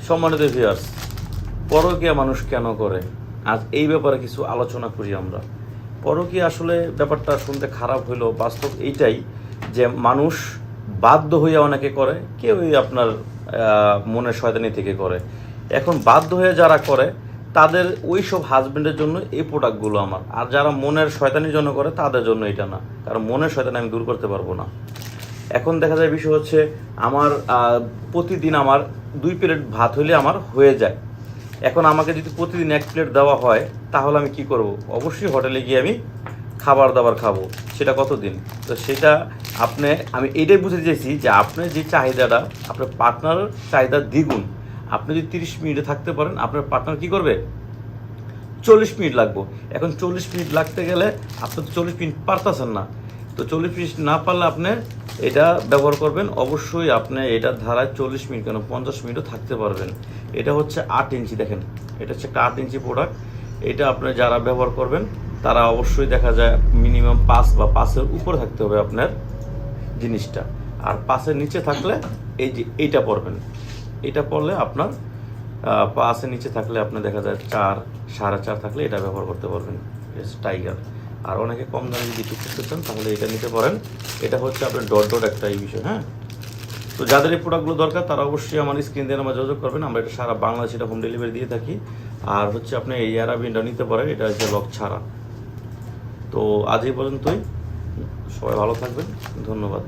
সম্মানিত ভিউয়ার্স, পরকীয়া মানুষ কেন করে, আজ এই ব্যাপারে কিছু আলোচনা করি আমরা। পরকীয়া আসলে ব্যাপারটা শুনতে খারাপ হলেও বাস্তব এইটাই যে মানুষ বাধ্য হয়ে অনেকে করে, কেউই আপনার মনের শয়তানি থেকে করে। এখন বাধ্য হয়ে যারা করে তাদের ওই সব হাজবেন্ডের জন্য এই প্রোডাক্টগুলো আমার, আর যারা মনের শয়তানির জন্য করে তাদের জন্য এটা না, কারণ মনের শয়তানি আমি দূর করতে পারবো না। এখন দেখা যায় বিষয় হচ্ছে আমার প্রতিদিন আমার 2 প্লেট ভাত হইলে আমার হয়ে যায়। এখন আমাকে যদি প্রতিদিন 1 প্লেট দেওয়া হয় তাহলে আমি কি করব? অবশ্যই হোটেলে গিয়ে আমি খাবার দাবার খাবো। সেটা কতদিন? তো সেটা আমি এটাই বুঝতে চাইছি যে আপনার যে চাহিদাটা, আপনার পার্টনার চাহিদা দ্বিগুণ। আপনি যদি 30 মিনিটে থাকতে পারেন, আপনার পার্টনার কি করবে? 40 মিনিট লাগবে। এখন 40 মিনিট লাগতে গেলে আপনি তো 40 মিনিট পারতেছেন না। তো 40 মিনিট না পারলে আপনি এটা ব্যবহার করবেন। অবশ্যই আপনি এটার ধারায় 40 মিনিট কেন 50 মিনিটও থাকতে পারবেন। এটা হচ্ছে 8 ইঞ্চি, দেখেন এটা হচ্ছে একটা 8 ইঞ্চি প্রোডাক্ট। এটা আপনি যারা ব্যবহার করবেন তারা অবশ্যই দেখা যায় মিনিমাম 5 বা 5-এর উপরে থাকতে হবে আপনার জিনিসটা। আর 5-এর নিচে থাকলে এই যে এইটা পরবেন। এটা পরলে আপনার 5-এর নিচে থাকলে আপনি দেখা যায় 4, 4.5 থাকলে এটা ব্যবহার করতে পারবেন। টাইগার। আর অনেকে কম দামে যদি কিছু করতে চান তাহলে এটা নিতে পারেন। এটা হচ্ছে আপনার ডট একটা এই বিষয়। হ্যাঁ, তো যাদের এই প্রোডাক্টগুলো দরকার তারা অবশ্যই আমার স্ক্রিন দিয়ে আমার যোগাযোগ করবেন। আমরা এটা সারা বাংলাদেশে এটা হোম ডেলিভারি দিয়ে থাকি। আর হচ্ছে আপনি এই অ্যারাবিনটা নিতে পারেন, এটা হচ্ছে লক ছাড়া। তো আজ এই পর্যন্তই, সবাই ভালো থাকবেন, ধন্যবাদ।